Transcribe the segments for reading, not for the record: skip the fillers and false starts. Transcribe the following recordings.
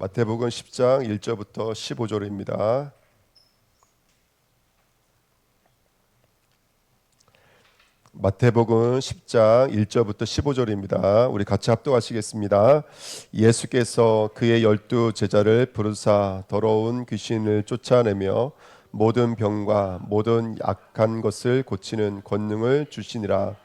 마태복음 10장 1절부터 15절입니다. 마태복음 10장 1절부터 15절입니다. 우리 같이 합독하시겠습니다. 예수께서 그의 12 제자를 부르사 더러운 귀신을 쫓아내며 모든 병과 모든 악한 것을 고치는 권능을 주시니라.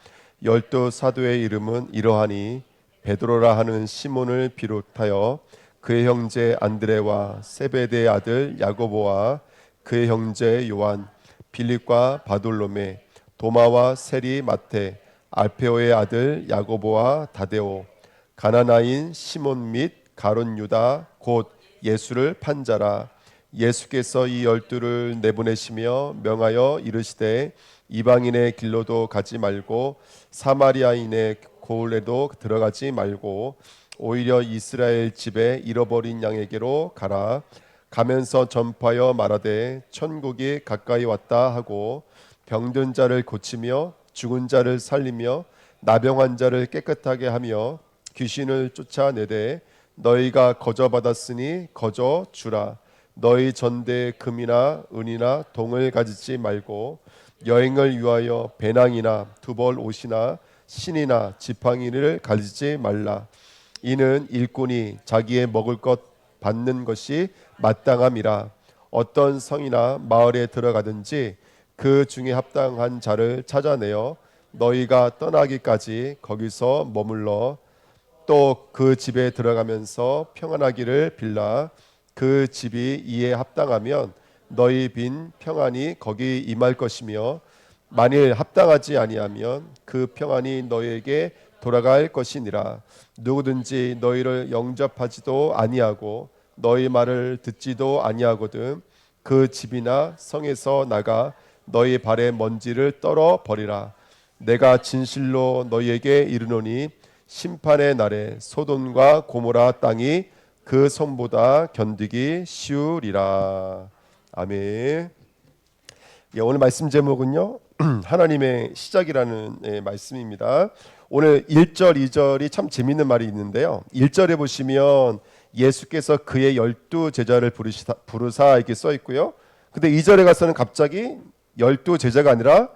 12 사도의 이름은 이러하니 베드로라 하는 시몬을 비롯하여 그의 형제 안드레와 세베대의 아들 야고보와 그의 형제 요한, 빌립과 바돌로메, 도마와 세리 마테, 알페오의 아들 야고보와 다데오, 가나나인 시몬 및 가룟 유다 곧 예수를 판 자라. 예수께서 이 12를 내보내시며 명하여 이르시되 이방인의 길로도 가지 말고 사마리아인의 고을에도 들어가지 말고 오히려 이스라엘 집에 잃어버린 양에게로 가라. 가면서 전파하여 말하되 천국이 가까이 왔다 하고 병든 자를 고치며 죽은 자를 살리며 나병한 자를 깨끗하게 하며 귀신을 쫓아내되 너희가 거저 받았으니 거저 주라. 너희 전대에 금이나 은이나 동을 가지지 말고 여행을 위하여 배낭이나 두벌 옷이나 신이나 지팡이를 가지지 말라. 이는 일꾼이 자기의 먹을 것 받는 것이 마땅함이라. 어떤 성이나 마을에 들어가든지 그 중에 합당한 자를 찾아내어 너희가 떠나기까지 거기서 머물러 또 그 집에 들어가면서 평안하기를 빌라. 그 집이 이에 합당하면 너희 빈 평안이 거기 임할 것이며 만일 합당하지 아니하면 그 평안이 너희에게 돌아갈 것이니라. 누구든지 너희를 영접하지도 아니하고 너희 말을 듣지도 아니하거든 그 집이나 성에서 나가 너희 발의 먼지를 떨어 버리라. 내가 진실로 너희에게 이르노니 심판의 날에 소돔과 고모라 땅이 그 손보다 견디기 쉬우리라. 아멘. 오늘 말씀 제목은요, 하나님의 시작이라는 말씀입니다. 오늘 1절, 2절이 참 재밌는 말이 있는데요. 1절에 보시면 예수께서 그의 12 제자를 부르사 이렇게 써 있고요. 근데 2절에 가서는 갑자기 12 제자가 아니라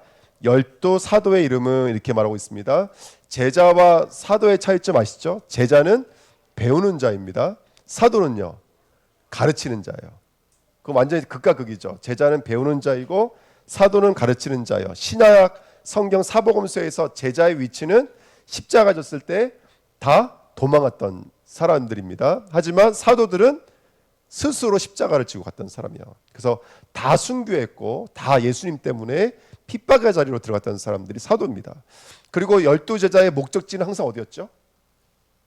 12 사도의 이름은 이렇게 말하고 있습니다. 제자와 사도의 차이점 아시죠? 제자는 배우는 자입니다. 사도는요, 가르치는 자예요. 그 완전히 극과 극이죠. 제자는 배우는 자이고 사도는 가르치는 자예요. 신약 성경 사복음서에서 제자의 위치는 십자가 졌을 때 다 도망갔던 사람들입니다. 하지만 사도들은 스스로 십자가를 지고 갔던 사람이에요. 그래서 다 순교했고 다 예수님 때문에 핍박의 자리로 들어갔던 사람들이 사도입니다. 그리고 12 제자의 목적지는 항상 어디였죠?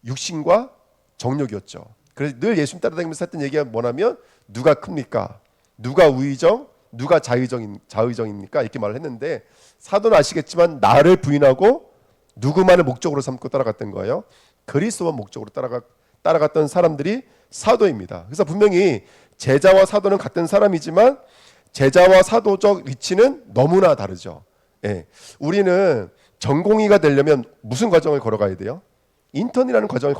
육신과 정욕이었죠. 그래서 늘 예수님 따라다니면서 했던 얘기가 뭐냐면 누가 큽니까? 누가 우의정? 누가 자의정입니까? 이렇게 말을 했는데 사도는 아시겠지만 나를 부인하고 누구만을 목적으로 삼고 따라갔던 거예요. 그리스도만 목적으로 따라갔던 사람들이 사도입니다. 그래서 분명히 제자와 사도는 같은 사람이지만 제자와 사도적 위치는 너무나 다르죠. 예. 우리는 전공의가 되려면 무슨 과정을 걸어가야 돼요? 인턴이라는 과정을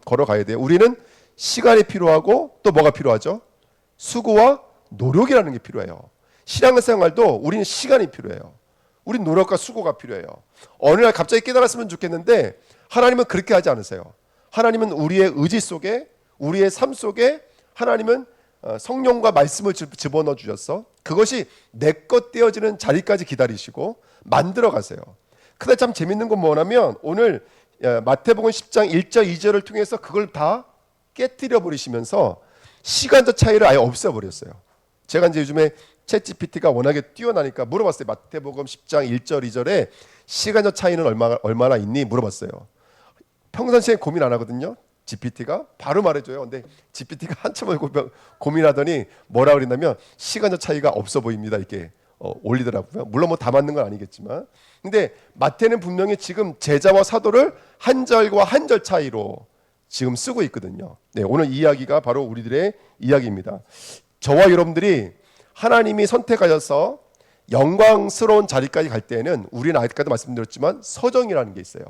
걸어가야 돼요. 우리는 시간이 필요하고 또 뭐가 필요하죠? 수고와 노력이라는 게 필요해요. 신앙생활도 우리는 시간이 필요해요. 우린 노력과 수고가 필요해요. 어느 날 갑자기 깨달았으면 좋겠는데 하나님은 그렇게 하지 않으세요. 하나님은 우리의 의지 속에 우리의 삶 속에 하나님은 성령과 말씀을 집어넣어 주셨어. 그것이 내 것 되어지는 자리까지 기다리시고 만들어 가세요. 근데 참 재밌는 건 뭐냐면 오늘 마태복음 10장 1절 2절을 통해서 그걸 다 깨뜨려 버리시면서 시간적 차이를 아예 없애버렸어요. 제가 이제 요즘에 챗GPT가 워낙에 뛰어나니까 물어봤어요. 마태복음 10장 1절 2절에 시간적 차이는 얼마나 있니? 물어봤어요. 평상시에 고민 안 하거든요. GPT가 바로 말해줘요. 근데 GPT가 한참을 고민하더니 뭐라 그랬냐면 시간적 차이가 없어 보입니다. 이렇게 올리더라고요. 물론 뭐 다 맞는 건 아니겠지만. 근데 마태는 분명히 지금 제자와 사도를 한 절과 한 절 차이로 지금 쓰고 있거든요. 네, 오늘 이야기가 바로 우리들의 이야기입니다. 저와 여러분들이 하나님이 선택하셔서 영광스러운 자리까지 갈 때에는 우리는 아까도 말씀드렸지만 서정이라는 게 있어요.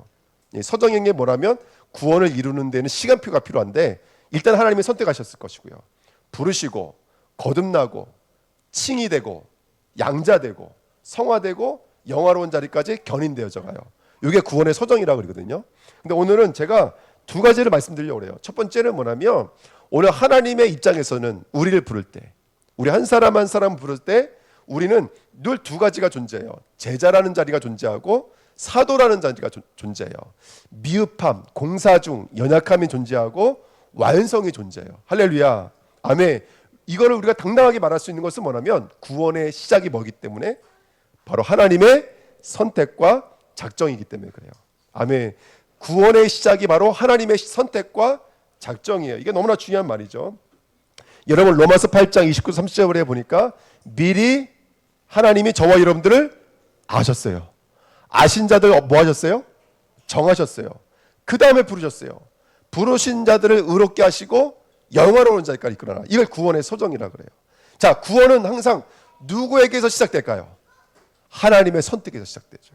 서정인 게 뭐라면 구원을 이루는 데는 시간표가 필요한데 일단 하나님이 선택하셨을 것이고요. 부르시고 거듭나고 칭이 되고 양자되고 성화되고 영화로운 자리까지 견인되어져 가요. 이게 구원의 소정이라고 그러거든요. 근데 오늘은 제가 두 가지를 말씀드리려고 그래요. 첫 번째는 뭐냐면 오늘 하나님의 입장에서는 우리를 부를 때, 우리 한 사람 한 사람 부를 때 우리는 늘 두 가지가 존재해요. 제자라는 자리가 존재하고 사도라는 자리가 존재해요. 미흡함, 공사 중, 연약함이 존재하고 완성이 존재해요. 할렐루야, 아멘. 이거를 우리가 당당하게 말할 수 있는 것은 뭐냐면 구원의 시작이 뭐기 때문에 바로 하나님의 선택과 작정이기 때문에 그래요. 아멘. 구원의 시작이 바로 하나님의 선택과 작정이에요. 이게 너무나 중요한 말이죠. 여러분 로마서 8장 29, 30절에 보니까 미리 하나님이 저와 여러분들을 아셨어요. 아신 자들 뭐 하셨어요? 정하셨어요. 그 다음에 부르셨어요. 부르신 자들을 의롭게 하시고 영화로운 자리까지 이끌어라. 이걸 구원의 소정이라 그래요. 자, 구원은 항상 누구에게서 시작될까요? 하나님의 선택에서 시작되죠.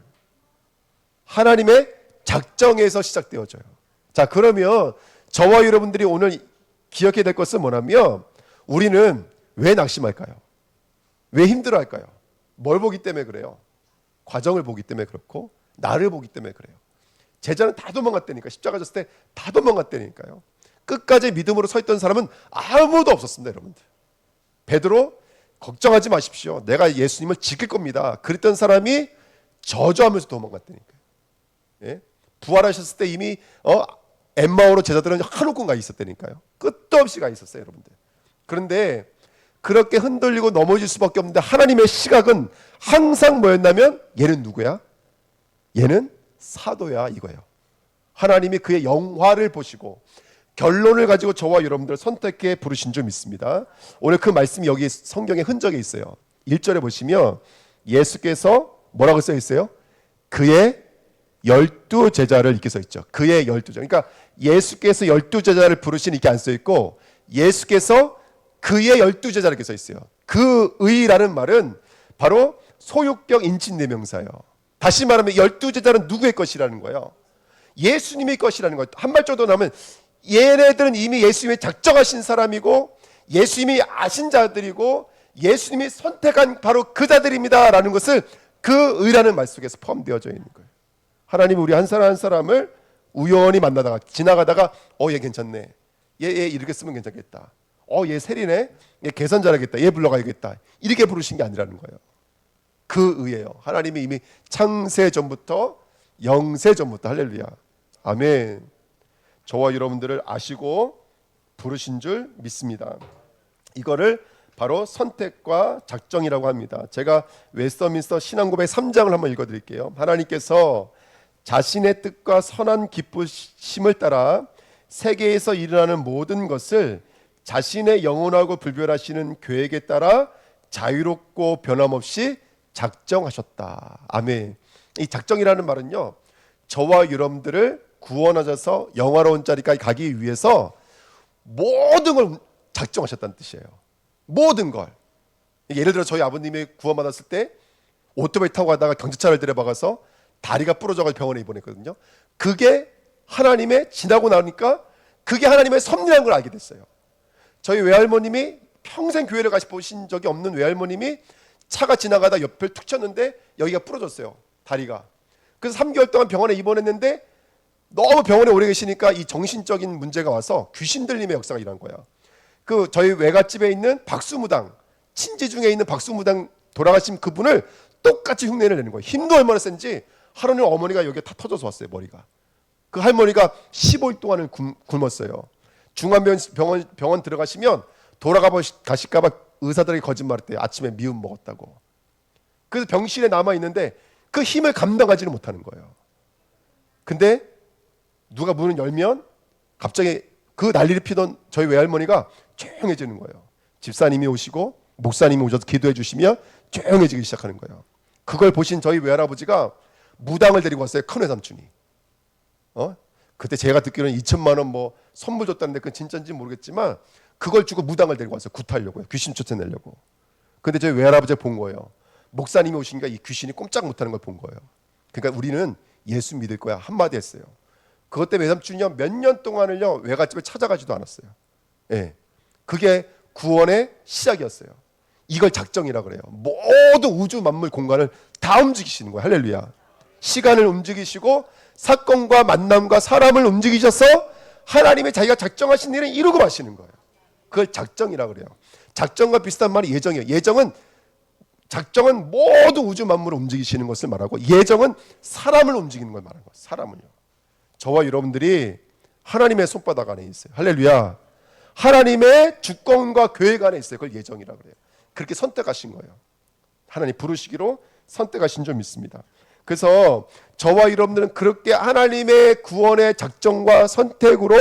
하나님의 작정에서 시작되어져요. 자, 그러면 저와 여러분들이 오늘 기억해야 될 것은 뭐냐면 우리는 왜 낙심할까요? 왜 힘들어할까요? 뭘 보기 때문에 그래요? 과정을 보기 때문에 그렇고 나를 보기 때문에 그래요. 제자는 다 도망갔다니까. 십자가 졌을 때 다 도망갔다니까요. 끝까지 믿음으로 서 있던 사람은 아무도 없었습니다. 여러분들, 베드로 걱정하지 마십시오. 내가 예수님을 지킬 겁니다. 그랬던 사람이 저주하면서 도망갔다니까요. 예? 부활하셨을 때 이미 엠마오로 제자들은 한옥군 가 있었다니까요. 끝도 없이 가 있었어요, 여러분들. 그런데 그렇게 흔들리고 넘어질 수밖에 없는데 하나님의 시각은 항상 뭐였냐면 얘는 누구야? 얘는 사도야, 이거예요. 하나님이 그의 영화를 보시고 결론을 가지고 저와 여러분들 선택해 부르신 줄 믿습니다. 오늘 그 말씀이 여기 성경에 흔적에 있어요. 1절에 보시면 예수께서 뭐라고 써 있어요? 그의 12제자를 이렇게 써 있죠. 그의 12제자. 그러니까 예수께서 12제자를 부르신 이렇게 안 써 있고 예수께서 그의 12제자를 이렇게 써 있어요. 그의라는 말은 바로 소유격 인칭대명사예요. 다시 말하면 12제자는 누구의 것이라는 거예요? 예수님의 것이라는 거예요. 한 발짝 더 나면 얘네들은 이미 예수님이 작정하신 사람이고 예수님이 아신 자들이고 예수님이 선택한 바로 그 자들입니다 라는 것을 그 의라는 말 속에서 포함되어져 있는 거예요. 하나님이 우리 한 사람 한 사람을 우연히 만나다가 지나가다가 얘 괜찮네, 얘 이렇게 쓰면 괜찮겠다, 얘 세리네, 얘 계산 잘하겠다, 얘 불러가야겠다, 이렇게 부르신 게 아니라는 거예요. 그 의예요. 하나님이 이미 창세 전부터 영세 전부터, 할렐루야, 아멘, 저와 여러분들을 아시고 부르신 줄 믿습니다. 이거를 바로 선택과 작정이라고 합니다. 제가 웨스터민스터 신앙고백 3장을 한번 읽어드릴게요. 하나님께서 자신의 뜻과 선한 기쁘심을 따라 세계에서 일어나는 모든 것을 자신의 영원하고 불변하시는 계획에 따라 자유롭고 변함없이 작정하셨다. 아멘. 이 작정이라는 말은요, 저와 여러분들을 구원하셔서 영화로운 자리까지 가기 위해서 모든 걸 작정하셨다는 뜻이에요. 모든 걸. 예를 들어 저희 아버님이 구원받았을 때 오토바이 타고 가다가 경찰차를 들여박아서 다리가 부러져서 병원에 입원했거든요. 그게 하나님의, 지나고 나니까 그게 하나님의 섭리라는 걸 알게 됐어요. 저희 외할머님이 평생 교회를 가시 보신 적이 없는 외할머님이 차가 지나가다 옆을 툭 쳤는데 여기가 부러졌어요, 다리가. 그래서 3개월 동안 병원에 입원했는데 너무 병원에 오래 계시니까 이 정신적인 문제가 와서 귀신 들림의 역사가 일어난 거야. 그 저희 외갓집에 있는 박수무당, 친지 중에 있는 박수무당 돌아가신 그분을 똑같이 흉내를 내는 거예요. 힘도 얼마나 센지 하루는 어머니가 여기에 다 터져서 왔어요, 머리가. 그 할머니가 15일 동안을 굶었어요. 중앙병원 들어가시면 가실까 봐 의사들이 거짓말했대요. 아침에 미음 먹었다고. 그래서 병실에 남아 있는데 그 힘을 감당하지는 못하는 거예요. 근데 누가 문을 열면 갑자기 그 난리를 피던 저희 외할머니가 조용해지는 거예요. 집사님이 오시고 목사님이 오셔서 기도해 주시면 조용해지기 시작하는 거예요. 그걸 보신 저희 외할아버지가 무당을 데리고 왔어요. 큰 외삼촌이. 그때 제가 듣기로는 2천만 원 뭐 선물 줬다는데 그건 진짜인지 모르겠지만 그걸 주고 무당을 데리고 왔어요. 굿하려고요. 귀신 쫓아내려고. 근데 저희 외할아버지가 본 거예요. 목사님이 오시니까 이 귀신이 꼼짝 못하는 걸 본 거예요. 그러니까 우리는 예수 믿을 거야 한마디 했어요. 그것 때문에 외삼촌이요 몇 년 동안을요 외갓집을 찾아가지도 않았어요. 예, 그게 구원의 시작이었어요. 이걸 작정이라 그래요. 모든 우주 만물 공간을 다 움직이시는 거예요. 할렐루야. 시간을 움직이시고 사건과 만남과 사람을 움직이셔서 하나님의 자기가 작정하신 일을 이루고 마시는 거예요. 그걸 작정이라 그래요. 작정과 비슷한 말이 예정이에요. 작정은 모든 우주 만물을 움직이시는 것을 말하고, 예정은 사람을 움직이는 걸 말하는 거예요. 사람을요. 저와 여러분들이 하나님의 손바닥 안에 있어요. 할렐루야. 하나님의 주권과 계획 안에 있어요. 그걸 예정이라 그래요. 그렇게 선택하신 거예요. 하나님 부르시기로 선택하신 줄 믿습니다. 그래서 저와 여러분들은 그렇게 하나님의 구원의 작정과 선택으로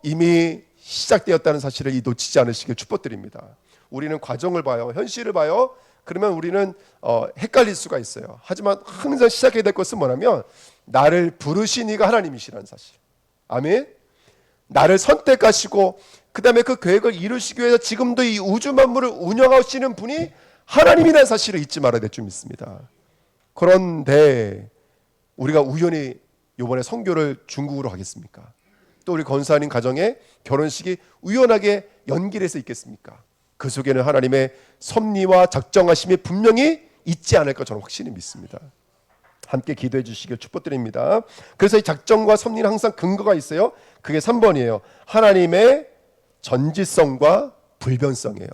이미 시작되었다는 사실을 놓치지 않으시길 축복드립니다. 우리는 과정을 봐요. 현실을 봐요. 그러면 우리는 헷갈릴 수가 있어요. 하지만 항상 시작해야 될 것은 뭐냐면, 나를 부르신 이가 하나님이시라는 사실. 아멘. 나를 선택하시고 그 다음에 그 계획을 이루시기 위해서 지금도 이 우주 만물을 운영하시는 분이 하나님이라는 사실을 잊지 말아야 될 줄 믿습니다. 그런데 우리가 우연히 이번에 선교를 중국으로 가겠습니까? 또 우리 권사님 가정에 결혼식이 우연하게 연길해서 있겠습니까? 그 속에는 하나님의 섭리와 작정하심이 분명히 있지 않을까 저는 확신히 믿습니다. 함께 기도해 주시길 축복드립니다. 그래서 이 작정과 섭리는 항상 근거가 있어요. 그게 3번이에요. 하나님의 전지성과 불변성이에요.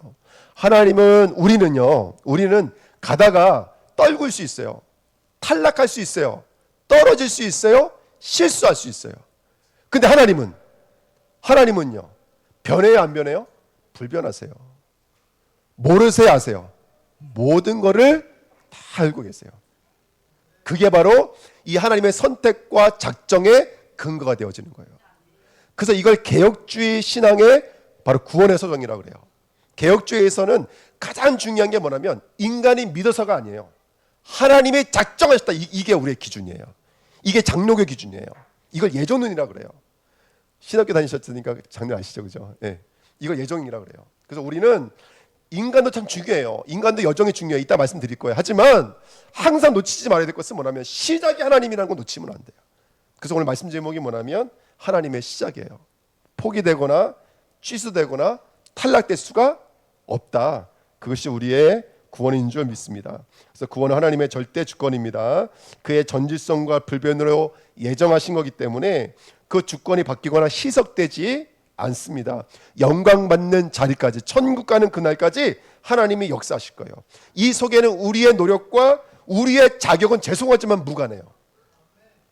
우리는 가다가 떨굴 수 있어요. 탈락할 수 있어요. 떨어질 수 있어요. 실수할 수 있어요. 근데 하나님은요, 변해요, 안 변해요? 불변하세요. 모르세요, 아세요? 모든 거를 다 알고 계세요. 그게 바로 이 하나님의 선택과 작정의 근거가 되어지는 거예요. 그래서 이걸 개혁주의 신앙의 바로 구원의 소정이라고 그래요. 개혁주의에서는 가장 중요한 게 뭐냐면, 인간이 믿어서가 아니에요. 하나님이 작정하셨다. 이게 우리의 기준이에요. 이게 장로교 기준이에요. 이걸 예정론이라고 그래요. 신학교 다니셨으니까 장르 아시죠, 그죠? 네. 이걸 예정이라고 그래요. 그래서 우리는 인간도 참 중요해요. 인간도 여정이 중요해요. 이따 말씀드릴 거예요. 하지만 항상 놓치지 말아야 될 것은 뭐냐면, 시작이 하나님이라는 건 놓치면 안 돼요. 그래서 오늘 말씀 제목이 뭐냐면, 하나님의 시작이에요. 포기되거나 취소되거나 탈락될 수가 없다. 그것이 우리의 구원인 줄 믿습니다. 그래서 구원은 하나님의 절대 주권입니다. 그의 전질성과 불변으로 예정하신 거기 때문에 그 주권이 바뀌거나 희석되지 않습니다. 영광 받는 자리까지, 천국 가는 그날까지 하나님이 역사하실 거예요. 이 속에는 우리의 노력과 우리의 자격은 죄송하지만 무관해요.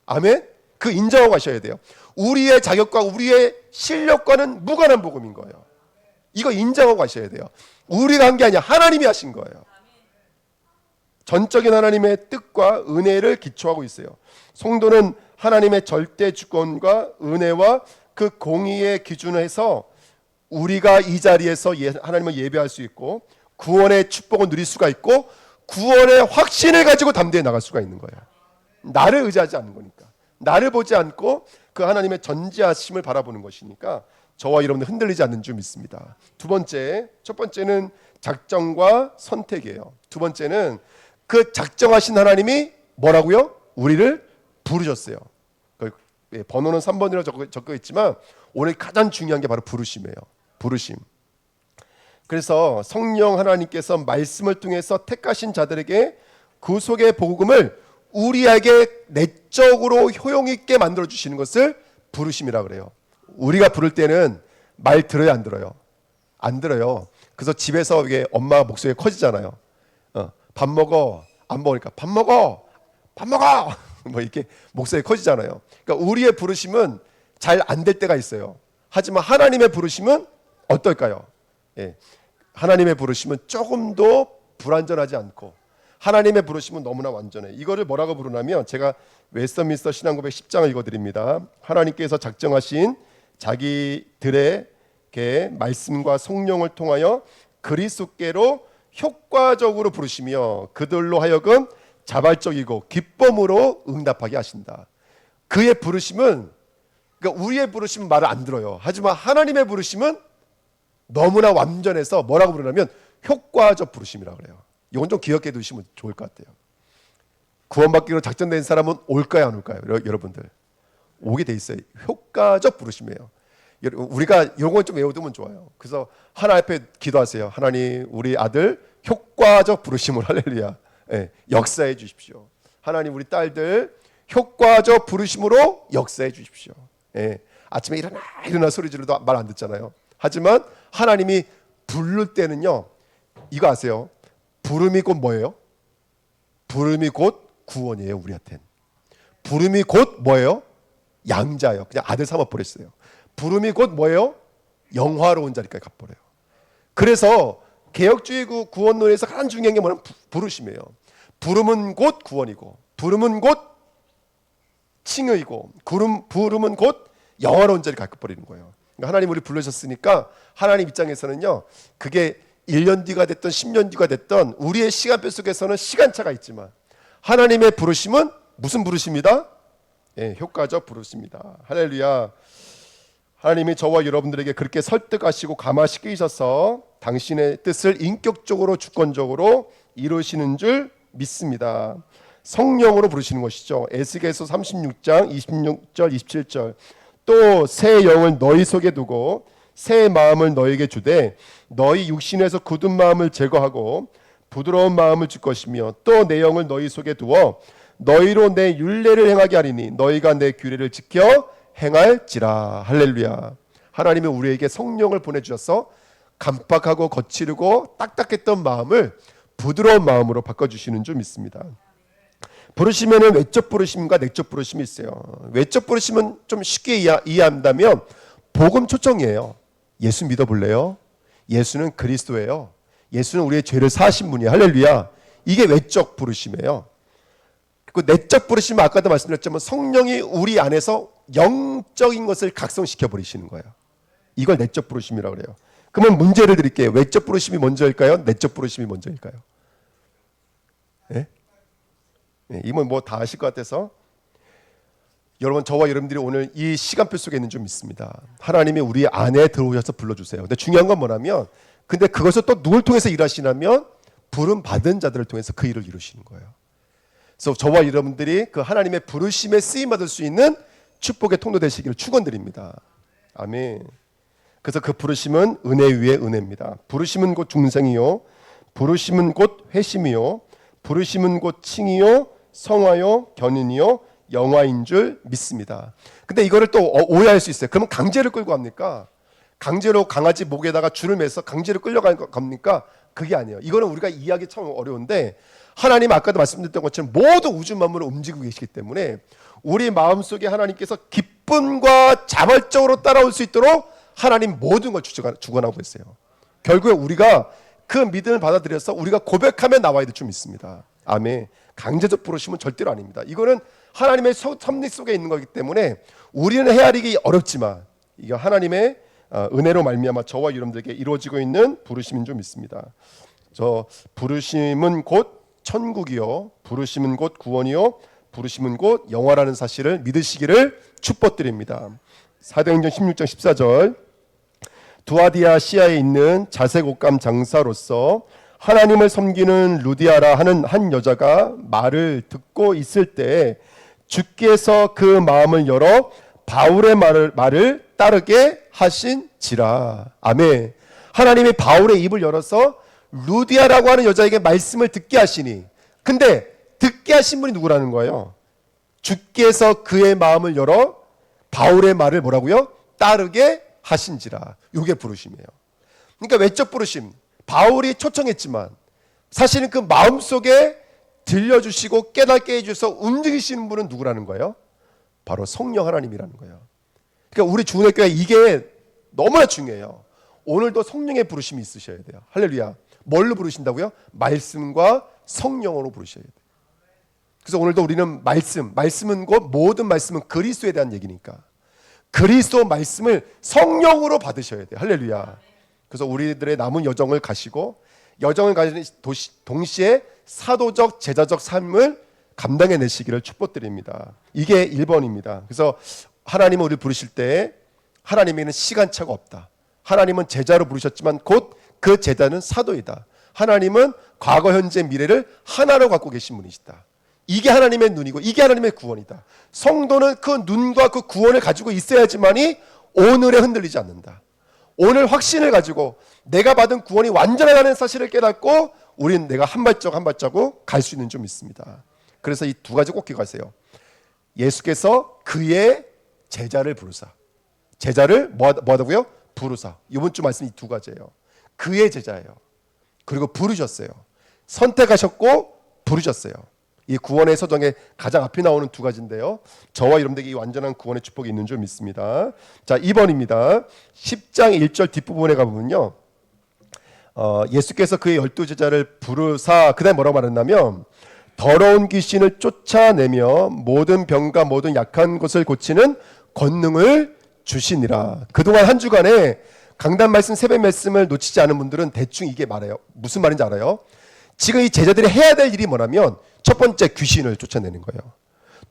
아멘. 그 인정하고 가셔야 돼요. 우리의 자격과 우리의 실력과는 무관한 복음인 거예요. 이거 인정하고 가셔야 돼요. 우리가 한 게 아니야. 하나님이 하신 거예요. 전적인 하나님의 뜻과 은혜를 기초하고 있어요. 성도는 하나님의 절대 주권과 은혜와 그 공의의 기준을 해서 우리가 이 자리에서 하나님을 예배할 수 있고, 구원의 축복을 누릴 수가 있고, 구원의 확신을 가지고 담대히 나갈 수가 있는 거예요. 나를 의지하지 않는 거니까. 나를 보지 않고 그 하나님의 전지하심을 바라보는 것이니까 저와 여러분들 흔들리지 않는 줄 믿습니다. 첫 번째는 작정과 선택이에요. 두 번째는 그 작정하신 하나님이 뭐라고요? 우리를 부르셨어요. 번호는 3번이라고 적혀 있지만 오늘 가장 중요한 게 바로 부르심이에요. 부르심. 그래서 성령 하나님께서 말씀을 통해서 택하신 자들에게 구속의 복음을 우리에게 내적으로 효용있게 만들어 주시는 것을 부르심이라 그래요. 우리가 부를 때는 말 들어요, 안 들어요? 안 들어요. 그래서 집에서 이게 엄마 목소리가 커지잖아요. 밥 먹어, 안 먹으니까 밥 먹어, 밥 먹어. 뭐 이렇게 목소리가 커지잖아요. 그러니까 우리의 부르심은 잘 안 될 때가 있어요. 하지만 하나님의 부르심은 어떨까요? 예. 하나님의 부르심은 조금 더 불완전하지 않고, 하나님의 부르심은 너무나 완전해. 이거를 뭐라고 부르냐면, 제가 웨스터민스터 신앙고백 10장을 읽어드립니다. 하나님께서 작정하신 자기들에게 말씀과 성령을 통하여 그리스도께로 효과적으로 부르시며 그들로 하여금 자발적이고 기쁨으로 응답하게 하신다. 그의 부르심은, 그러니까 우리의 부르심은 말을 안 들어요. 하지만 하나님의 부르심은 너무나 완전해서 뭐라고 부르냐면 효과적 부르심이라고 그래요. 이건 좀 기억해 두시면 좋을 것 같아요. 구원받기로 작정된 사람은 올까요, 안 올까요? 여러분들 오게 돼 있어요. 효과적 부르심이에요. 우리가 이런 건 좀 외워두면 좋아요. 그래서 하나님 앞에 기도하세요. 하나님, 우리 아들 효과적 부르심을 할렐루야. 예, 역사해 주십시오. 하나님, 우리 딸들 효과적 부르심으로 역사해 주십시오. 예, 아침에 일어나 소리 지르도 말 안 듣잖아요. 하지만 하나님이 부를 때는요, 이거 아세요? 부름이 곧 뭐예요? 부름이 곧 구원이에요. 우리한테는 부름이 곧 뭐예요? 양자예요. 그냥 아들 삼아 버렸어요. 부름이 곧 뭐예요? 영화로운 자리까지 가버려요. 그래서 개혁주의 구원론에서 가장 중요한 게 뭐냐면 부르심이에요. 부름은 곧 구원이고, 부름은 곧 칭의이고, 부름은 곧 영화로운 자리 가버리는 거예요. 그러니까 하나님 우리 부르셨으니까 하나님 입장에서는요, 그게 1년 뒤가 됐던 10년 뒤가 됐던 우리의 시간표 속에서는 시간차가 있지만 하나님의 부르심은 무슨 부르심이다? 예, 효과적 부르심이다. 할렐루야. 하나님이 저와 여러분들에게 그렇게 설득하시고 감화시키셔서 당신의 뜻을 인격적으로 주권적으로 이루시는 줄 믿습니다. 성령으로 부르시는 것이죠. 에스겔서 36장 26절 27절 또 새 영을 너희 속에 두고 새 마음을 너희에게 주되 너희 육신에서 굳은 마음을 제거하고 부드러운 마음을 줄 것이며 또 내 영을 너희 속에 두어 너희로 내 율례를 행하게 하리니 너희가 내 규례를 지켜 행할지라. 할렐루야. 하나님이 우리에게 성령을 보내주셔서 간박하고 거칠고 딱딱했던 마음을 부드러운 마음으로 바꿔주시는 줄 믿습니다. 부르시면은 외적 부르심과 내적 부르심이 있어요. 외적 부르심은 좀 쉽게 이해한다면 복음 초청이에요. 예수 믿어볼래요? 예수는 그리스도예요. 예수는 우리의 죄를 사하신 분이에요. 할렐루야. 이게 외적 부르심이에요. 그리고 내적 부르심은 아까도 말씀드렸지만 성령이 우리 안에서 영적인 것을 각성시켜 버리시는 거예요. 이걸 내적 부르심이라고 그래요. 그러면 문제를 드릴게요. 외적 부르심이 먼저일까요? 내적 부르심이 먼저일까요? 예? 예, 이건 뭐 다 아실 것 같아서 여러분, 저와 여러분들이 오늘 이 시간표 속에 있는 줄 믿습니다. 하나님이 우리 안에 들어오셔서 불러주세요. 근데 중요한 건 뭐냐면, 근데 그것을 또 누굴 통해서 일하시냐면 부름 받은 자들을 통해서 그 일을 이루시는 거예요. 그래서 저와 여러분들이 그 하나님의 부르심에 쓰임 받을 수 있는 축복의 통로 되시기를 축원드립니다. 아멘. 그래서 그 부르심은 은혜 위에 은혜입니다. 부르심은 곧 중생이요, 부르심은 곧 회심이요, 부르심은 곧 칭이요, 성화요, 견인이요, 영화인 줄 믿습니다. 근데 이거를 또 오해할 수 있어요. 그러면 강제로 끌고 갑니까? 강제로 강아지 목에다가 줄을 매서 강제로 끌려가는 겁니까? 그게 아니에요. 이거는 우리가 이해하기 참 어려운데, 하나님 아까도 말씀드렸던 것처럼 모든 우주 만물을 움직이고 계시기 때문에 우리 마음속에 하나님께서 기쁨과 자발적으로 따라올 수 있도록 하나님 모든 걸 주관하고 있어요. 결국에 우리가 그 믿음을 받아들여서 우리가 고백하면 나와야 될 줄 믿습니다. 아멘. 강제적 부르심은 절대로 아닙니다. 이거는 하나님의 섭리 속에 있는 거기 때문에 우리는 헤아리기 어렵지만 이게 하나님의 은혜로 말미암아 저와 여러분들에게 이루어지고 있는 부르심인 줄 믿습니다. 저 부르심은 곧 천국이요, 부르심은 곧 구원이요, 부르심은 곧 영화라는 사실을 믿으시기를 축복드립니다. 사도행전 16장 14절 두아디아시아에 있는 자색 옷감 장사로서 하나님을 섬기는 루디아라 하는 한 여자가 말을 듣고 있을 때 주께서 그 마음을 열어 바울의 말을 따르게 하신지라. 아멘. 하나님이 바울의 입을 열어서 루디아라고 하는 여자에게 말씀을 듣게 하시니, 근데 듣게 하신 분이 누구라는 거예요? 주께서 그의 마음을 열어 바울의 말을 뭐라고요? 따르게 하신지라. 이게 부르심이에요. 그러니까 외적 부르심, 바울이 초청했지만 사실은 그 마음속에 들려주시고 깨닫게 해주셔서 움직이시는 분은 누구라는 거예요? 바로 성령 하나님이라는 거예요. 그러니까 우리 주은혜교회 이게 너무나 중요해요. 오늘도 성령의 부르심이 있으셔야 돼요. 할렐루야. 뭘로 부르신다고요? 말씀과 성령으로 부르셔야 돼요. 그래서 오늘도 우리는 말씀은 곧 모든 말씀은 그리스도에 대한 얘기니까 그리스도 말씀을 성령으로 받으셔야 돼요. 할렐루야. 그래서 우리들의 남은 여정을 가시고 여정을 가시는 동시에 사도적 제자적 삶을 감당해내시기를 축복드립니다. 이게 1번입니다. 그래서 하나님은 우리를 부르실 때 하나님에는 시간차가 없다. 하나님은 제자로 부르셨지만 곧 그 제자는 사도이다. 하나님은 과거, 현재, 미래를 하나로 갖고 계신 분이시다. 이게 하나님의 눈이고 이게 하나님의 구원이다. 성도는 그 눈과 그 구원을 가지고 있어야지만이 오늘에 흔들리지 않는다. 오늘 확신을 가지고 내가 받은 구원이 완전하다는 사실을 깨닫고 우리는 내가 한 발자국 한 발자국 갈 수 있는 줄 믿습니다. 그래서 이 두 가지 꼭 기억하세요. 예수께서 그의 제자를 부르사. 제자를 뭐하다고요? 부르사. 이번 주 말씀 이 두 가지예요. 그의 제자예요. 그리고 부르셨어요. 선택하셨고 부르셨어요. 이 구원의 서정에 가장 앞에 나오는 두 가지인데요. 저와 여러분들에게 이 완전한 구원의 축복이 있는 줄 믿습니다. 자, 2번입니다. 10장 1절 뒷부분에 가보면요. 예수께서 그의 12제자를 부르사 그 다음에 뭐라고 말했냐면 더러운 귀신을 쫓아내며 모든 병과 모든 약한 것을 고치는 권능을 주시니라. 그동안 한 주간에 강단 말씀 새벽 말씀을 놓치지 않은 분들은 대충 이게 말해요. 무슨 말인지 알아요? 지금 이 제자들이 해야 될 일이 뭐냐면 첫 번째 귀신을 쫓아내는 거예요.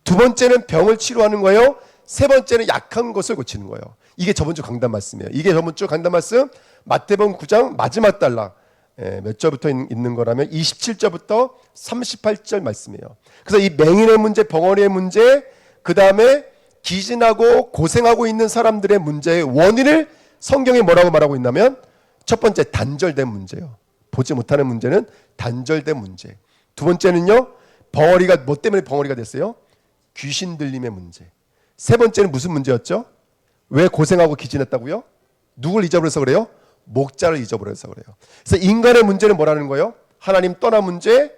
두 번째는 병을 치료하는 거예요. 세 번째는 약한 것을 고치는 거예요. 이게 저번 주 강단 말씀이에요. 이게 저번 주 강단 말씀 마태복음 9장 마지막 단락 몇 절부터 있는 거라면 27절부터 38절 말씀이에요. 그래서 이 맹인의 문제, 벙어리의 문제, 그 다음에 기진하고 고생하고 있는 사람들의 문제의 원인을 성경에 뭐라고 말하고 있냐면 첫 번째 단절된 문제예요. 보지 못하는 문제는 단절된 문제. 두 번째는요, 벙어리가 뭐 때문에 벙어리가 됐어요? 귀신 들림의 문제. 세 번째는 무슨 문제였죠? 왜 고생하고 기진했다고요? 누굴 잊어버려서 그래요? 목자를 잊어버려서 그래요. 그래서 인간의 문제는 뭐라는 거예요? 하나님 떠난 문제,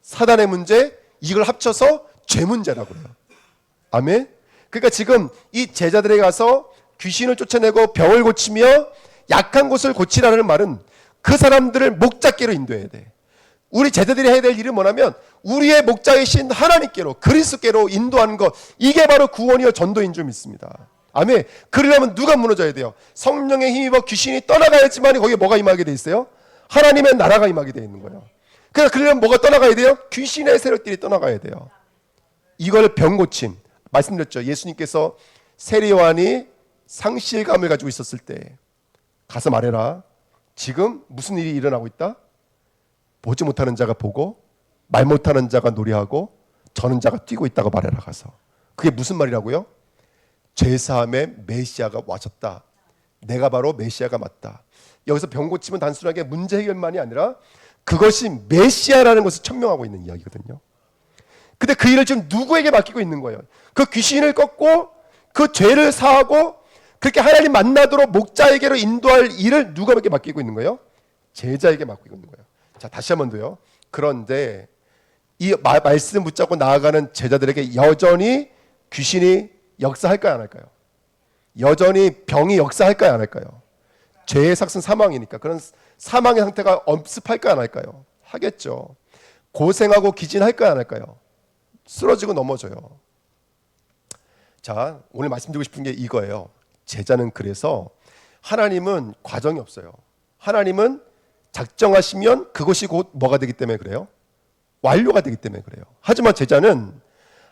사단의 문제, 이걸 합쳐서 죄 문제라고 그래요. 아멘. 그러니까 지금 이 제자들에게 가서 귀신을 쫓아내고 병을 고치며 약한 곳을 고치라는 말은 그 사람들을 목자께로 인도해야 돼. 우리 제자들이 해야 될 일은 뭐냐면 우리의 목자이신 하나님께로 그리스도께로 인도하는 것, 이게 바로 구원이요 전도인 줄 믿습니다. 아멘. 그러려면 누가 무너져야 돼요? 성령의 힘입어 귀신이 떠나가야지만 거기에 뭐가 임하게 돼 있어요? 하나님의 나라가 임하게 돼 있는 거예요. 그러려면 뭐가 떠나가야 돼요? 귀신의 세력들이 떠나가야 돼요. 이걸 병고침. 말씀드렸죠. 예수님께서 세리요한이 상실감을 가지고 있었을 때 가서 말해라. 지금 무슨 일이 일어나고 있다? 보지 못하는 자가 보고 말 못하는 자가 노래하고 저는 자가 뛰고 있다고 말해라 가서. 그게 무슨 말이라고요? 죄사함의 메시아가 와셨다. 내가 바로 메시아가 맞다. 여기서 병 고침은 단순하게 문제 해결만이 아니라 그것이 메시아라는 것을 천명하고 있는 이야기거든요. 근데 그 일을 지금 누구에게 맡기고 있는 거예요? 그 귀신을 꺾고 그 죄를 사하고 그렇게 하나님 만나도록 목자에게로 인도할 일을 누구에게 맡기고 있는 거예요? 제자에게 맡기고 있는 거예요. 자, 다시 한 번 더요. 그런데 이 말씀 붙잡고 나아가는 제자들에게 여전히 귀신이 역사할까요, 안 할까요? 여전히 병이 역사할까요, 안 할까요? 죄의 삭은 사망이니까 그런 사망의 상태가 엄습할까요, 안 할까요? 하겠죠. 고생하고 기진할까요, 안 할까요? 쓰러지고 넘어져요. 자, 오늘 말씀드리고 싶은 게 이거예요. 제자는 그래서 하나님은 과정이 없어요. 하나님은 작정하시면 그것이 곧 뭐가 되기 때문에 그래요? 완료가 되기 때문에 그래요. 하지만 제자는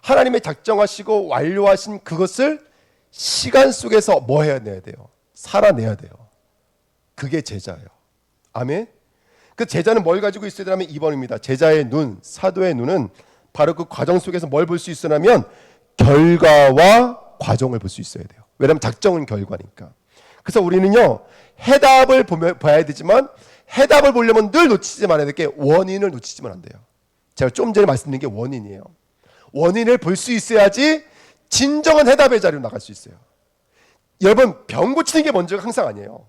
하나님의 작정하시고 완료하신 그것을 시간 속에서 뭐 해야 돼요? 살아내야 돼요. 그게 제자예요. 아멘. 그 제자는 뭘 가지고 있어야 되냐면 2번입니다. 제자의 눈, 사도의 눈은 바로 그 과정 속에서 뭘 볼 수 있으냐면 결과와 과정을 볼 수 있어야 돼요. 왜냐하면 작정은 결과니까. 그래서 우리는요 해답을 봐야 되지만 해답을 보려면 늘 놓치지 말아야 될 게 원인을 놓치지만 안 돼요. 제가 좀 전에 말씀드린 게 원인이에요. 원인을 볼 수 있어야지 진정한 해답의 자리로 나갈 수 있어요. 여러분 병 고치는 게 먼저가 항상 아니에요.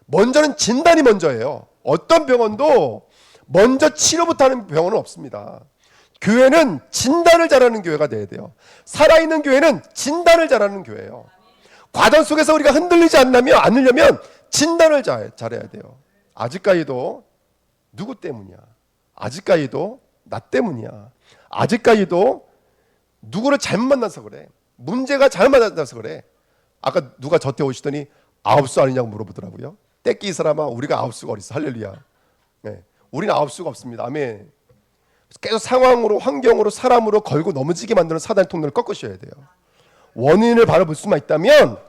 먼저는 진단이 먼저예요. 어떤 병원도 먼저 치료부터 하는 병원은 없습니다. 교회는 진단을 잘하는 교회가 돼야 돼요. 살아있는 교회는 진단을 잘하는 교회예요. 과정 속에서 우리가 흔들리지 않으려면 진단을 잘해야 돼요. 아직까지도 누구 때문이야? 아직까지도 나 때문이야. 아직까지도 누구를 잘못 만나서 그래. 문제가 잘못 만나서 그래. 아까 누가 저한테 오시더니 아홉수 아니냐고 물어보더라고요. 떼끼 이 사람아, 우리가 아홉수가 어딨어. 할렐루야. 네. 우리는 아홉수가 없습니다. 아멘. 계속 상황으로, 환경으로, 사람으로 걸고 넘어지게 만드는 사단의 통로를 꺾으셔야 돼요. 원인을 바로 볼 수만 있다면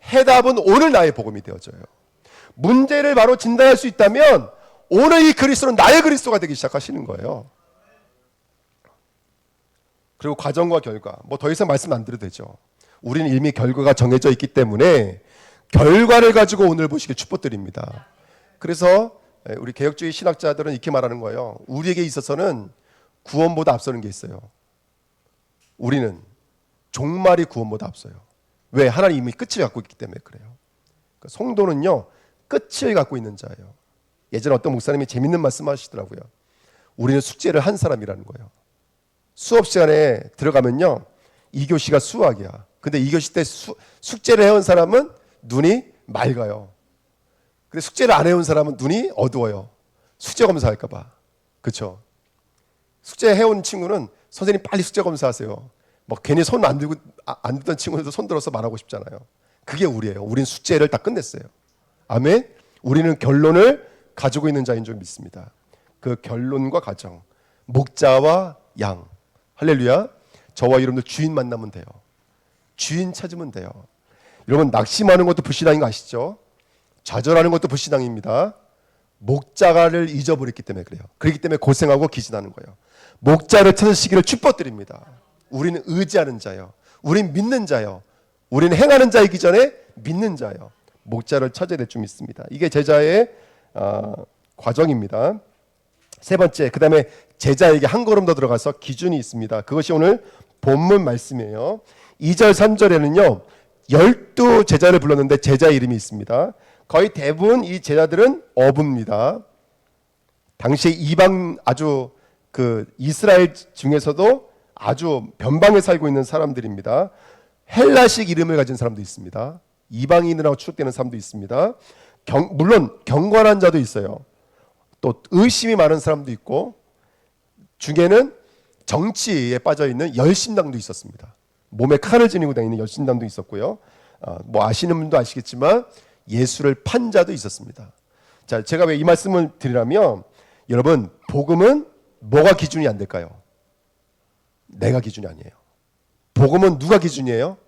해답은 오늘 나의 복음이 되어져요. 문제를 바로 진단할 수 있다면 오늘 이 그리스도는 나의 그리스도가 되기 시작하시는 거예요. 그리고 과정과 결과, 뭐 더 이상 말씀 안 드려도 되죠. 우리는 이미 결과가 정해져 있기 때문에 결과를 가지고 오늘 보시길 축복드립니다. 그래서 우리 개혁주의 신학자들은 이렇게 말하는 거예요. 우리에게 있어서는 구원보다 앞서는 게 있어요. 우리는 종말이 구원보다 앞서요. 왜? 하나님 이미 끝을 갖고 있기 때문에 그래요. 그러니까 성도는요, 끝을 갖고 있는 자예요. 예전에 어떤 목사님이 재밌는 말씀 하시더라고요. 우리는 숙제를 한 사람이라는 거예요. 수업 시간에 들어가면요, 2교시가 수학이야. 근데 2교시 때 숙제를 해온 사람은 눈이 맑아요. 근데 숙제를 안 해온 사람은 눈이 어두워요. 숙제 검사할까 봐. 그렇죠? 숙제 해온 친구는 선생님 빨리 숙제 검사하세요. 뭐 괜히 손 안 들고 안 듣던 친구들도 손 들어서 말하고 싶잖아요. 그게 우리예요. 우린 숙제를 다 끝냈어요. 아멘. 우리는 결론을 가지고 있는 자인 줄 믿습니다. 그 결론과 과정, 목자와 양. 할렐루야. 저와 여러분들 주인 만나면 돼요. 주인 찾으면 돼요. 여러분, 낙심하는 것도 불신앙인 거 아시죠? 좌절하는 것도 불신앙입니다. 목자를 잊어버렸기 때문에 그래요. 그렇기 때문에 고생하고 기진하는 거예요. 목자를 찾으시기를 축복드립니다. 우리는 의지하는 자요. 우린 믿는 자요. 우리는 행하는 자이기 전에 믿는 자요. 목자를 찾아야 될 줄 믿습니다. 이게 제자의 과정입니다. 세 번째, 그 다음에 제자에게 한 걸음 더 들어가서 기준이 있습니다. 그것이 오늘 본문 말씀이에요. 2절 3절에는요 12제자를 불렀는데 제자 이름이 있습니다. 거의 대부분 이 제자들은 어부입니다. 당시 이방 아주 그 이스라엘 중에서도 아주 변방에 살고 있는 사람들입니다. 헬라식 이름을 가진 사람도 있습니다. 이방인이라고 추측되는 사람도 있습니다. 물론 경건한 자도 있어요. 또 의심이 많은 사람도 있고, 중에는 정치에 빠져 있는 열심당도 있었습니다. 몸에 칼을 지니고 다니는 열심당도 있었고요. 뭐 아시는 분도 아시겠지만 예수를 판 자도 있었습니다. 자, 제가 왜 이 말씀을 드리냐면, 여러분, 복음은 뭐가 기준이 안 될까요? 내가 기준이 아니에요. 복음은 누가 기준이에요?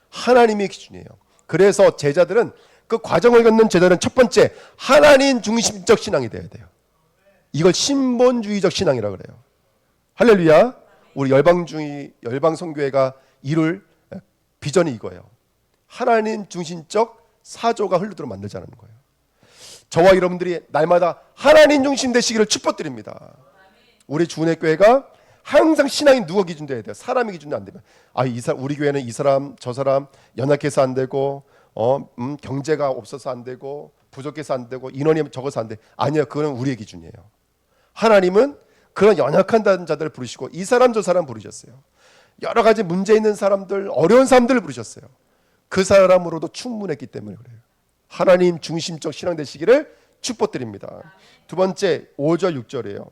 하나님이 기준이에요. 그래서 제자들은, 그 과정을 겪는 제자들은 첫 번째, 하나님 중심적 신앙이 돼야 돼요. 이걸 신본주의적 신앙이라고 그래요. 할렐루야. 우리 열방선교회가 이룰 비전이 이거예요. 하나님 중심적 사조가 흘러도록 만들자는 거예요. 저와 여러분들이 날마다 하나님 중심 되시기를 축복드립니다. 우리 주은혜교회가 항상 신앙이 누가 기준돼야 돼요? 사람이 기준도 안 되면, 우리 교회는 이 사람 저 사람 연약해서 안 되고, 경제가 없어서 안 되고, 부족해서 안 되고, 인원이 적어서 안 돼. 아니요, 그건 우리의 기준이에요. 하나님은 그런 연약한 자들을 부르시고 이 사람 저 사람 부르셨어요. 여러 가지 문제 있는 사람들, 어려운 사람들을 부르셨어요. 그 사람으로도 충분했기 때문에 그래요. 하나님 중심적 신앙 되시기를 축복드립니다. 두 번째 5절 6절이에요.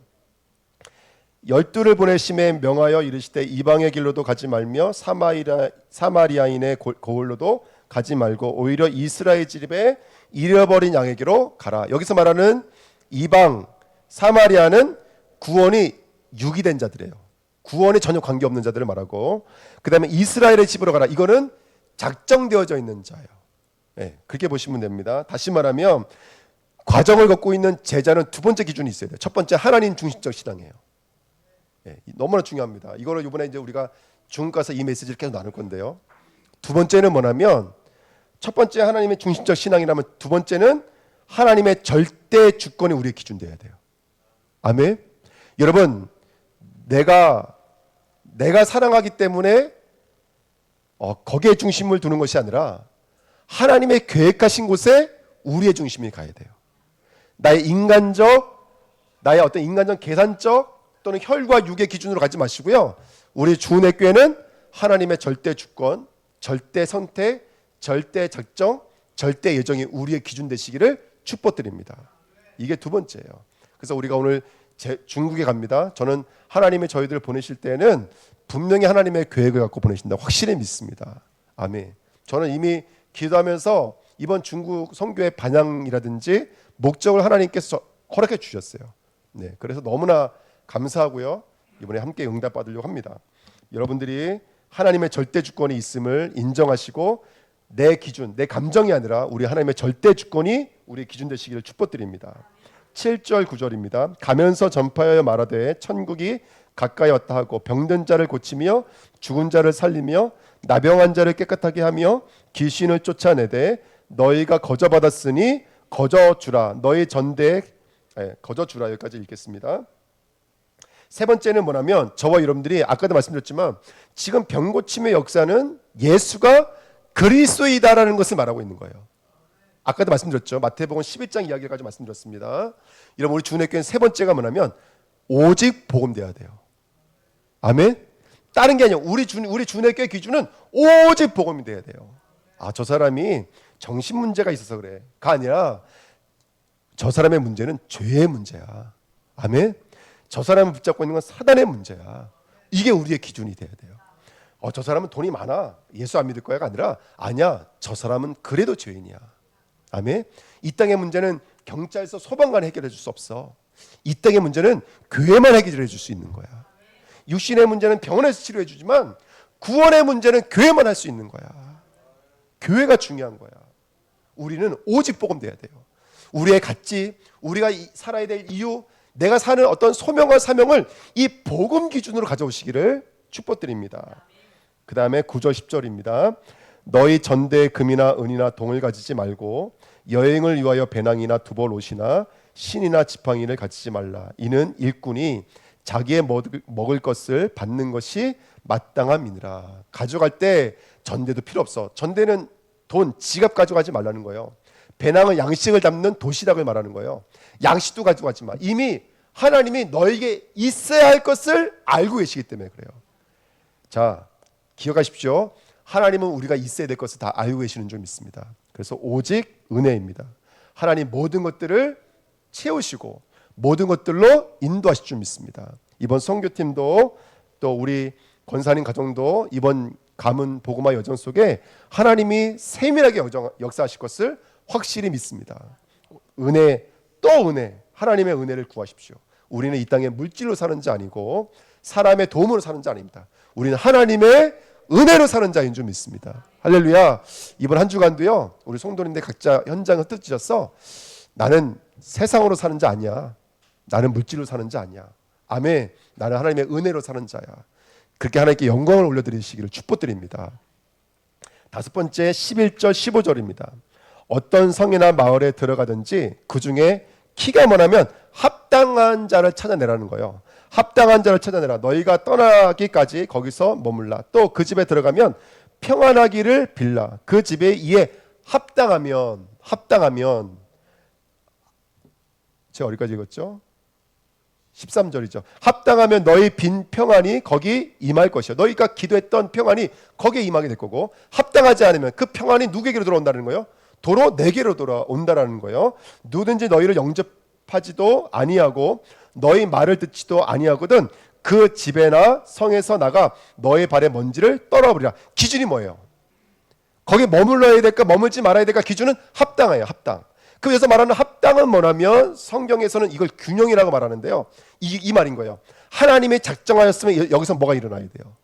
12를 보내심에 명하여 이르시되 이방의 길로도 가지 말며 사마리아인의 고을로도 가지 말고 오히려 이스라엘 집에 잃어버린 양에게로 가라. 여기서 말하는 이방 사마리아는 구원이 유기된 자들이에요. 구원에 전혀 관계없는 자들을 말하고, 그 다음에 이스라엘의 집으로 가라. 이거는 작정되어져 있는 자예요. 네, 그렇게 보시면 됩니다. 다시 말하면 과정을 걷고 있는 제자는 두 번째 기준이 있어야 돼요. 첫 번째, 하나님 중심적 신앙이에요. 네, 너무나 중요합니다. 이거를 이번에 이제 우리가 중국 가서 이 메시지를 계속 나눌 건데요. 두 번째는 뭐냐면, 첫 번째 하나님의 중심적 신앙이라면 두 번째는 하나님의 절대 주권이 우리의 기준 돼야 돼요. 아멘. 여러분, 내가 사랑하기 때문에 거기에 중심을 두는 것이 아니라 하나님의 계획하신 곳에 우리의 중심이 가야 돼요. 나의 어떤 인간적 계산적 또는 혈과 육의 기준으로 가지 마시고요. 우리 주은혜교회는 하나님의 절대 주권, 절대 선택, 절대 작정, 절대 예정이 우리의 기준 되시기를 축복드립니다. 이게 두 번째예요. 그래서 우리가 오늘 중국에 갑니다. 저는 하나님이 저희들을 보내실 때는 분명히 하나님의 계획을 갖고 보내신다 확실히 믿습니다. 아멘. 저는 이미 기도하면서 이번 중국 선교의 반향이라든지 목적을 하나님께서 허락해 주셨어요. 네, 그래서 너무나 감사하고요. 이번에 함께 응답받으려고 합니다. 여러분들이 하나님의 절대 주권이 있음을 인정하시고 내 기준, 내 감정이 아니라 우리 하나님의 절대 주권이 우리 기준 되시기를 축복드립니다. 7절 9절입니다. 가면서 전파하여 말하되 천국이 가까이 왔다 하고 병든 자를 고치며 죽은 자를 살리며 나병한 자를 깨끗하게 하며 귀신을 쫓아내되 너희가 거저 받았으니 거저 주라. 너희 전대에 거저 주라. 여기까지 읽겠습니다. 세 번째는 뭐냐면 저와 여러분들이 아까도 말씀드렸지만 지금 병고침의 역사는 예수가 그리스도이다라는 것을 말하고 있는 거예요. 아까도 말씀드렸죠. 마태복음 11장 이야기까지 말씀드렸습니다. 여러분 우리 주의 교회는 세 번째가 뭐냐면 오직 복음돼야 돼요. 아멘. 다른 게 아니에요. 우리 주의 교회 기준은 오직 복음이 돼야 돼요. 저 사람이 정신 문제가 있어서 그래가 아니라 저 사람의 문제는 죄의 문제야. 아멘. 저 사람을 붙잡고 있는 건 사단의 문제야. 이게 우리의 기준이 돼야 돼요. 저 사람은 돈이 많아. 예수 안 믿을 거야가 아니라 아니야. 저 사람은 그래도 죄인이야. 아멘. 이 땅의 문제는 경찰서 소방관 해결해 줄 수 없어. 이 땅의 문제는 교회만 해결해 줄 수 있는 거야. 육신의 문제는 병원에서 치료해 주지만 구원의 문제는 교회만 할 수 있는 거야. 교회가 중요한 거야. 우리는 오직 복음 돼야 돼요. 우리의 가치, 우리가 살아야 될 이유, 내가 사는 어떤 소명과 사명을 이 복음 기준으로 가져오시기를 축복드립니다. 그 다음에 9절 10절입니다. 너희 전대에 금이나 은이나 동을 가지지 말고 여행을 위하여 배낭이나 두벌 옷이나 신이나 지팡이를 가지지 말라. 이는 일꾼이 자기의 먹을 것을 받는 것이 마땅함이니라. 가져갈 때 전대도 필요 없어. 전대는 돈, 지갑 가져가지 말라는 거예요. 배낭은 양식을 담는 도시락을 말하는 거예요. 양식도 가져가지 마. 이미 하나님이 너에게 있어야 할 것을 알고 계시기 때문에 그래요. 자, 기억하십시오. 하나님은 우리가 있어야 될 것을 다 알고 계시는 줄 믿습니다. 그래서 오직 은혜입니다. 하나님 모든 것들을 채우시고 모든 것들로 인도하실 줄 믿습니다. 이번 선교팀도 또 우리 권사님 가정도 이번 가문 복음화 여정 속에 하나님이 세밀하게 역사하실 것을 확실히 믿습니다. 은혜 또 은혜, 하나님의 은혜를 구하십시오. 우리는 이 땅에 물질로 사는 자 아니고 사람의 도움으로 사는 자 아닙니다. 우리는 하나님의 은혜로 사는 자인 줄 믿습니다. 할렐루야. 이번 한 주간도요 우리 성도님들 각자 현장을 흩어지셔서 나는 세상으로 사는 자 아니야. 나는 물질로 사는 자 아니야. 아멘. 나는 하나님의 은혜로 사는 자야. 그렇게 하나님께 영광을 올려드리시기를 축복드립니다. 다섯 번째 11절 15절입니다. 어떤 성이나 마을에 들어가든지 그 중에 키가 뭐냐면 합당한 자를 찾아내라는 거예요. 합당한 자를 찾아내라. 너희가 떠나기까지 거기서 머물라. 또 그 집에 들어가면 평안하기를 빌라. 그 집에 이에 합당하면 제가 어디까지 읽었죠? 13절이죠. 합당하면 너희 빈 평안이 거기 임할 것이요. 너희가 기도했던 평안이 거기에 임하게 될 거고, 합당하지 않으면 그 평안이 누구에게로 돌아온다는 거예요? 도로 내게로 돌아온다라는 거예요. 누구든지 너희를 영접하지도 아니하고 너희 말을 듣지도 아니하거든 그 집에나 성에서 나가 너희 발의 먼지를 떨어버리라. 기준이 뭐예요? 거기 머물러야 될까 머물지 말아야 될까? 기준은 합당해요. 합당. 그래서 말하는 합당은 뭐냐면 성경에서는 이걸 균형이라고 말하는데요. 이 말인 거예요. 하나님이 작정하였으면 여기서 뭐가 일어나야 돼요?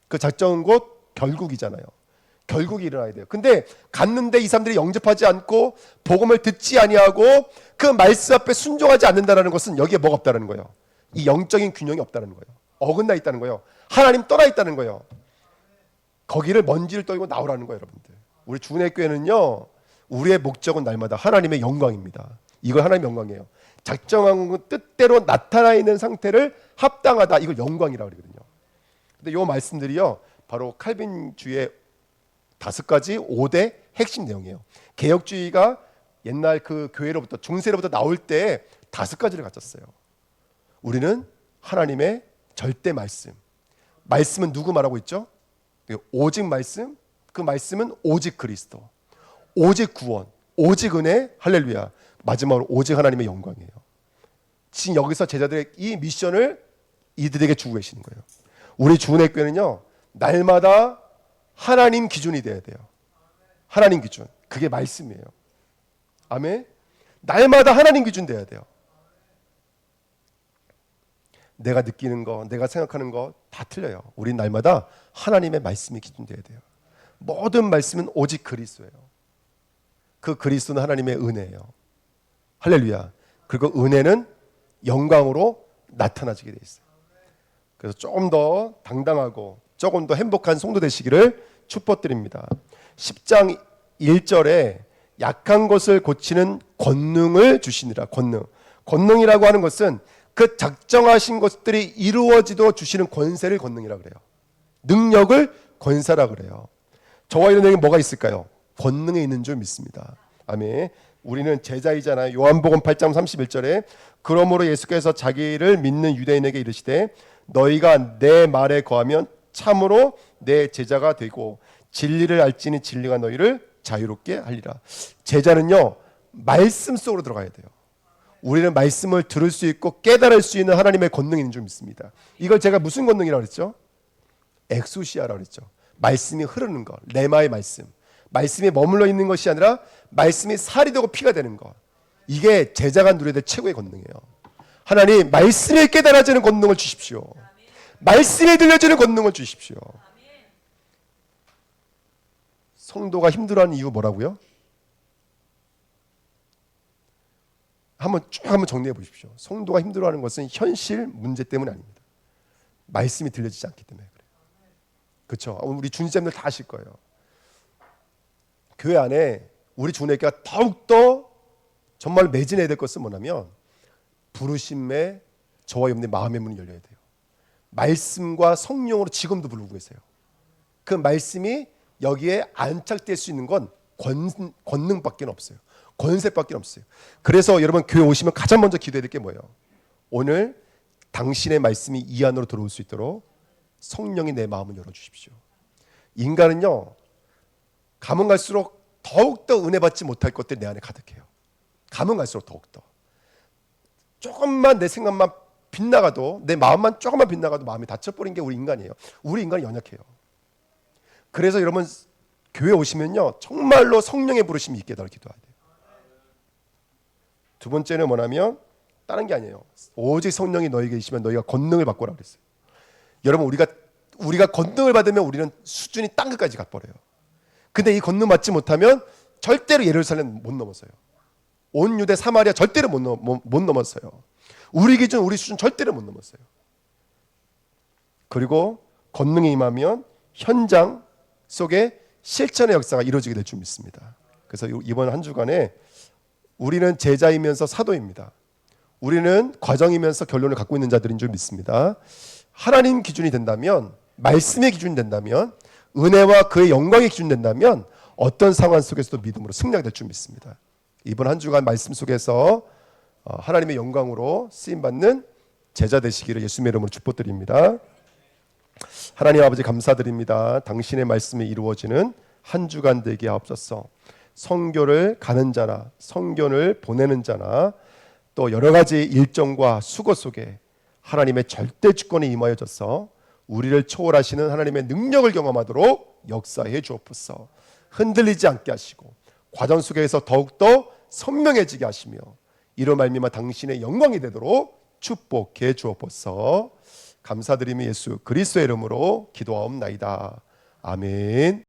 그 작정은 곧 결국이잖아요. 결국이 일어나야 돼요. 근데 갔는데 이 사람들이 영접하지 않고 복음을 듣지 아니하고 그 말씀 앞에 순종하지 않는다는 것은 여기에 뭐가 없다는 거예요. 이 영적인 균형이 없다는 거예요. 어긋나 있다는 거예요. 하나님 떠나 있다는 거예요. 거기를 먼지를 떨고 나오라는 거예요, 여러분들. 우리 주은혜 교회는요, 우리의 목적은 날마다 하나님의 영광입니다. 이걸 하나님의 영광이에요. 작정한 뜻대로 나타나 있는 상태를 합당하다. 이걸 영광이라고 그러거든요. 근데 이 말씀들이요, 바로 칼빈주의 5가지 5대 핵심 내용이에요. 개혁주의가 옛날 그 교회로부터 중세로부터 나올 때 5가지를 가졌어요. 우리는 하나님의 절대 말씀. 말씀은 누구 말하고 있죠? 오직 말씀. 그 말씀은 오직 그리스도. 오직 구원. 오직 은혜. 할렐루야. 마지막으로 오직 하나님의 영광이에요. 지금 여기서 제자들의 이 미션을 이들에게 주고 계시는 거예요. 우리 주은혜 교회는요, 날마다 하나님 기준이 돼야 돼요. 하나님 기준. 그게 말씀이에요. 아멘. 날마다 하나님 기준 돼야 돼요. 내가 느끼는 거, 내가 생각하는 거 다 틀려요. 우린 날마다 하나님의 말씀이 기준 돼야 돼요. 모든 말씀은 오직 그리스도예요. 그 그리스도는 하나님의 은혜예요. 할렐루야. 그리고 은혜는 영광으로 나타나지게 돼 있어요. 그래서 조금 더 당당하고 조금 더 행복한 성도 되시기를 축복드립니다. 10장 1절에 약한 것을 고치는 권능을 주시니라. 권능이라고 하는 것은 그 작정하신 것들이 이루어지도록 주시는 권세를 권능이라고 그래요. 능력을 권세라고 그래요. 저와 여러분에게 뭐가 있을까요? 권능에 있는 줄 믿습니다. 아멘. 우리는 제자이잖아요. 요한복음 8장 31절에 그러므로 예수께서 자기를 믿는 유대인에게 이르시되 너희가 내 말에 거하면 참으로 내 제자가 되고 진리를 알지니 진리가 너희를 자유롭게 하리라. 제자는요, 말씀 속으로 들어가야 돼요. 우리는 말씀을 들을 수 있고 깨달을 수 있는 하나님의 권능이 있는 줄 믿습니다. 이걸 제가 무슨 권능이라고 그랬죠? 엑소시아라고 그랬죠. 말씀이 흐르는 것, 레마의 말씀. 말씀이 머물러 있는 것이 아니라 말씀이 살이 되고 피가 되는 것. 이게 제자가 누려야 될 최고의 권능이에요. 하나님, 말씀이 깨달아지는 권능을 주십시오. 말씀이 들려지는 권능을 주십시오. 성도가 힘들어하는 이유 뭐라고요? 한번 정리해 보십시오. 성도가 힘들어하는 것은 현실 문제 때문이 아닙니다. 말씀이 들려지지 않기 때문에 그래요. 그렇죠? 우리 주님자님들 다 아실 거예요. 교회 안에 우리 주님께가 더욱더 정말 매진해야 될 것은 뭐냐면 부르심에 저와 여러분의 마음의 문이 열려야 돼요. 말씀과 성령으로 지금도 부르고 계세요. 그 말씀이 여기에 안착될 수 있는 건 권능밖에 없어요. 권세밖에 없어요. 그래서 여러분 교회 오시면 가장 먼저 기도해야 될 게 뭐예요? 오늘 당신의 말씀이 이 안으로 들어올 수 있도록 성령이 내 마음을 열어주십시오. 인간은요, 가면 갈수록 더욱더 은혜 받지 못할 것들이 내 안에 가득해요. 가면 갈수록 더욱더 조금만 내 생각만 빗나가도, 내 마음만 조금만 빗나가도 마음이 다쳐버린 게 우리 인간이에요. 우리 인간이 연약해요. 그래서 여러분 교회 오시면요, 정말로 성령의 부르심이 있게 달라 기도해야 돼요. 두 번째는 뭐냐면 다른 게 아니에요. 오직 성령이 너희에게 계시면 너희가 권능을 받고라 그랬어요. 여러분 우리가 권능을 받으면 우리는 수준이 땅 끝까지 가버려요. 근데 이 권능 받지 못하면 절대로 예루살렘 못 넘어서요. 온 유대 사마리아 절대로 못 넘었어요. 우리 기준 우리 수준 절대로 못 넘었어요. 그리고 권능이 임하면 현장 속에 실천의 역사가 이루어지게 될 줄 믿습니다. 그래서 이번 한 주간에 우리는 제자이면서 사도입니다. 우리는 과정이면서 결론을 갖고 있는 자들인 줄 믿습니다. 하나님 기준이 된다면, 말씀의 기준이 된다면, 은혜와 그의 영광의 기준이 된다면 어떤 상황 속에서도 믿음으로 승리하게 될 줄 믿습니다. 이번 한 주간 말씀 속에서 하나님의 영광으로 쓰임받는 제자 되시기를 예수님의 이름으로 축복드립니다. 하나님 아버지 감사드립니다. 당신의 말씀이 이루어지는 한 주간 되게 하옵소서. 선교를 가는 자나 선교를 보내는 자나 또 여러 가지 일정과 수고 속에 하나님의 절대 주권이 임하여져서 우리를 초월하시는 하나님의 능력을 경험하도록 역사해 주옵소서. 흔들리지 않게 하시고 과정 속에서 더욱더 선명해지게 하시며 이로 말미암아 당신의 영광이 되도록 축복해 주옵소서. 감사드리며 예수 그리스도의 이름으로 기도하옵나이다. 아멘.